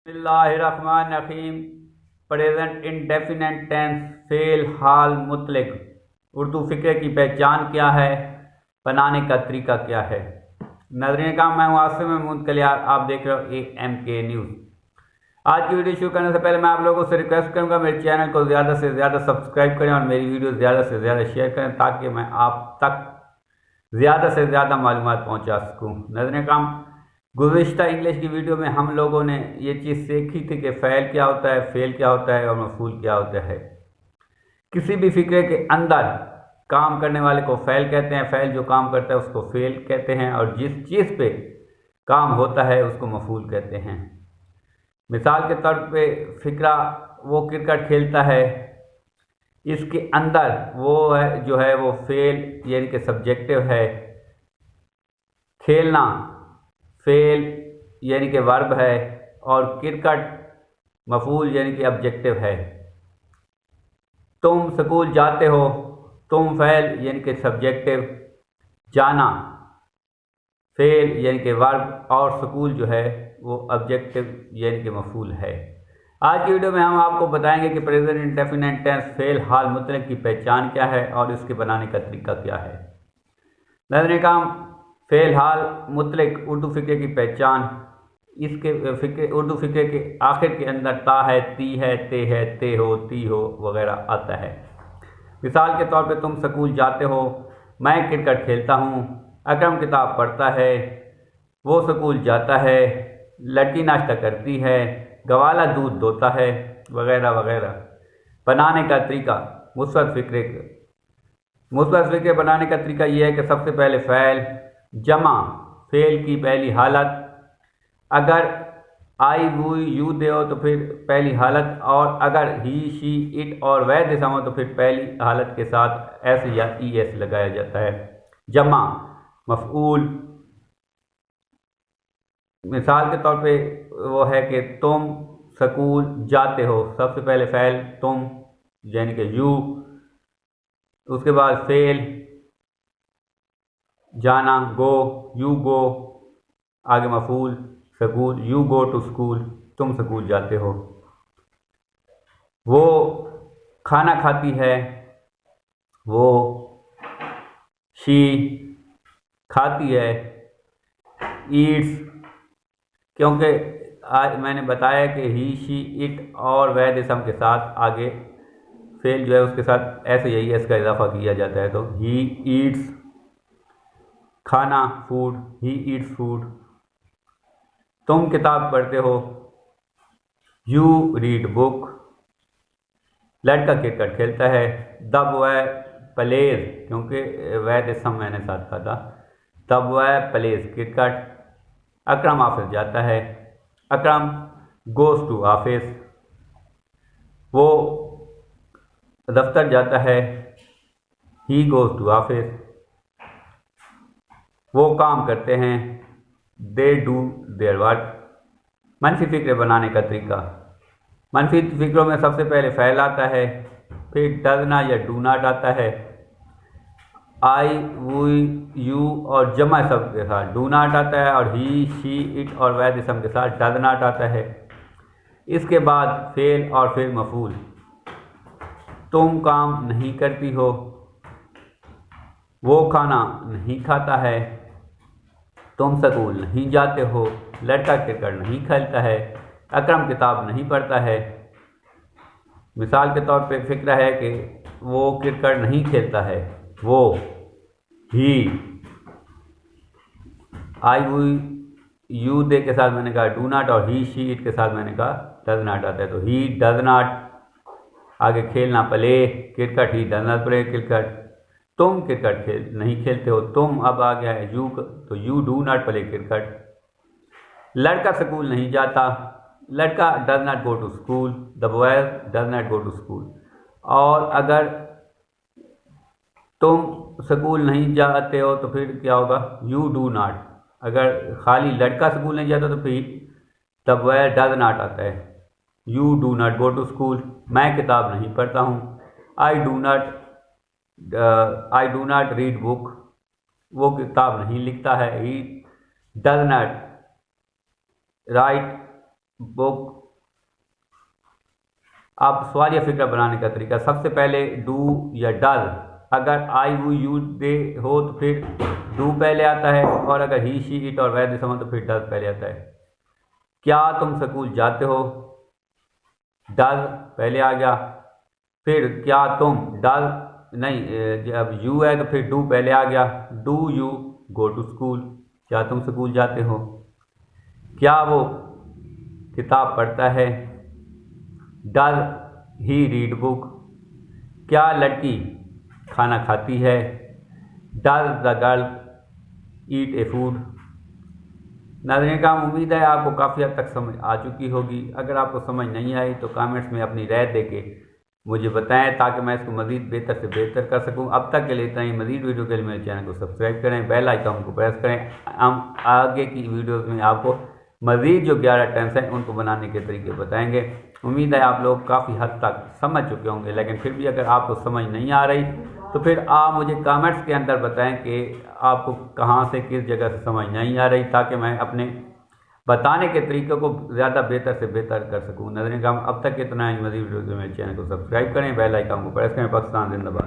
बिस्मिल्लाहिर्रहमानिर्रहीम। Present indefinite tense fail हाल मुतलक। उर्दू फ़िक्रे की पहचान क्या है, बनाने का तरीका क्या है। नजरीन काम, मैं हूँ आसिम महमूद कलियार, आप देख रहे हो AMK न्यूज़। आज की वीडियो शुरू करने से पहले मैं आप लोगों से रिक्वेस्ट करूंगा मेरे चैनल को ज़्यादा से ज़्यादा सब्सक्राइब करें और मेरी वीडियो ज़्यादा से ज़्यादा शेयर करें ताकि मैं आप तक ज़्यादा से ज़्यादा मालूमात पहुँचा सकूँ। नजरीन काम, गुज़िश्ता इंग्लिश की वीडियो में हम लोगों ने ये चीज़ सीखी थी कि फ़ैल क्या होता है, फेल क्या होता है और मफ़ूल क्या होता है। किसी भी फ़िक्रे के अंदर काम करने वाले को फ़ैल कहते हैं, फ़ैल जो काम करता है उसको फेल कहते हैं, और जिस चीज़ पे काम होता है उसको मफ़ूल कहते हैं। मिसाल के तौर पे फ़िक्रा वो क्रिकेट खेलता है, इसके अंदर वो है जो है वो फेल यानी कि सब्जेक्टिव है। खेलना फेल यानी कि वर्ब है, और क्रिकेट मफूल यानी कि ऑब्जेक्टिव है। तुम स्कूल जाते हो, तुम फेल यानी कि सब्जेक्टिव, जाना फेल यानी कि वर्ब, और स्कूल जो है वो ऑब्जेक्टिव यानी कि मफूल है। आज की वीडियो में हम आपको बताएंगे कि प्रेजेंट इंडेफिनिट टेंस फेल हाल मुतलक की पहचान क्या है और इसके बनाने का तरीका क्या है। नजर काम, फेल हाल मुतलक उर्दू फ़िक्रे की पहचान। इसके फ़िक्रे उर्दू फ़िक्रे के आखिर के अंदर ता है, ती है, ते हो, ती हो वगैरह आता है। मिसाल के तौर पे तुम स्कूल जाते हो, मैं क्रिकेट खेलता हूँ, अकरम किताब पढ़ता है, वो स्कूल जाता है, लड़की नाश्ता करती है, गवाला दूध दोता है वगैरह वगैरह। बनाने का तरीका, मुस्बत फ़िक्रे बनाने का तरीका यह है कि सबसे पहले फ़ैल जमा फेल की पहली हालत। अगर आई वुई यू दे हो तो फिर पहली हालत, और अगर ही शी इट और वह दिशा हो तो फिर पहली हालत के साथ एस या ES लगाया जाता है। जमा मफ़ऊल। मिसाल के तौर पे वो है कि तुम स्कूल जाते हो, सबसे पहले फ़ैल तुम यानी कि यू, उसके बाद फेल जाना गो, यू गो, आगे मफूल school, you go to school, तुम स्कूल जाते हो। वो खाना खाती है, वो शी खाती है, ईट्स, क्योंकि आज मैंने बताया कि ही शी इट और वह जिसम के साथ आगे फेल जो है उसके साथ ऐसे यही इसका इजाफा किया जाता है, तो ही ईट्स खाना फूड, ही ईट्स फूड। तुम किताब पढ़ते हो, यू रीड बुक। लड़का क्रिकेट खेलता है, तब वह प्लेज, क्योंकि वह जिसम मैंने साथ कहा था, तब वह प्लेज क्रिकेट। अकरम ऑफिस जाता है, अकरम गोज़ टू ऑफिस, वो दफ्तर जाता है, ही गोज़ टू ऑफिस। वो काम करते हैं, दे डू देयर वर्क। मनफी फ़िक्रे बनाने का तरीका, मनफी फ़िक्रों में सबसे पहले फ़ैल आता है, फिर डजना या डू नाट आता है, आई वुई यू और जमा सब के साथ डू नाट आता है, और ही शी इट और वह जिसम के साथ डज नाट आता है। इसके बाद फेल और फिर मफूल। तुम काम नहीं करती हो, वो खाना नहीं खाता है, तुम स्कूल नहीं जाते हो, लड़का क्रिकेट नहीं खेलता है, अकरम किताब नहीं पढ़ता है। मिसाल के तौर पे फ़िक्रा है कि वो क्रिकेट नहीं खेलता है, वो ही, आई वुई यू दे के साथ मैंने कहा डू नाट, और ही शी इट के साथ मैंने कहा डज नाट आता है, तो ही डज नाट। आगे खेलना play cricket, he does not play cricket. तुम क्रिकेट नहीं खेलते हो, तुम अब आ गया है यू, तो you do not play cricket. लड़का स्कूल नहीं जाता, लड़का does not go to school, the boy does not go to school. और अगर तुम स्कूल नहीं जाते हो तो फिर क्या होगा, यू डू नॉट। अगर खाली लड़का स्कूल नहीं जाता तो फिर द बॉय डज नॉट आता है, you do not go to school. मैं किताब नहीं पढ़ता हूँ, I do not read book, वो किताब नहीं लिखता है, ही डज नॉट राइट वो आप सवाल या फिक्र बनाने का तरीका, सबसे पहले डू या डज, अगर आई वो यू दे हो तो फिर डू पहले आता है, और अगर ही शी इट और वह सम तो फिर डज पहले आता है। क्या तुम स्कूल जाते हो, डज पहले आ गया, फिर क्या तुम, डज नहीं, जब यू है तो फिर डू पहले आ गया, do you go to school, क्या तुम स्कूल जाते हो। क्या वो किताब पढ़ता है, डज ही रीड बुक। क्या लड़की खाना खाती है, does the girl eat A food. नाज़रीन किराम, उम्मीद है आपको काफ़ी हद तक समझ आ चुकी होगी। अगर आपको समझ नहीं आई तो कमेंट्स में अपनी राय देके मुझे बताएं, ताकि मैं इसको मज़ीद बेहतर से बेहतर कर सकूं। अब तक के लिए इतना ही। मज़ीद वीडियो के लिए मेरे चैनल को सब्सक्राइब करें, बेल आइकन को प्रेस करें। हम आगे की वीडियोज़ में आपको मज़ीद जो 11 टेंस हैं उनको बनाने के तरीके बताएंगे। उम्मीद है आप लोग काफ़ी हद तक समझ चुके होंगे, लेकिन फिर भी अगर आपको समझ नहीं आ रही तो फिर आप मुझे कमेंट्स के अंदर बताएं कि आपको कहाँ से, किस जगह से समझ नहीं आ रही, ताकि मैं अपने बताने के तरीक़ों को ज़्यादा बेहतर से बेहतर कर सकूँ। नाज़रीन किराम, अब तक इतना ही। मज़ीद वीडियो के मेरे चैनल को सब्सक्राइब करें, बेल आइकन को प्रेस करें। पाकिस्तान जिंदाबाद।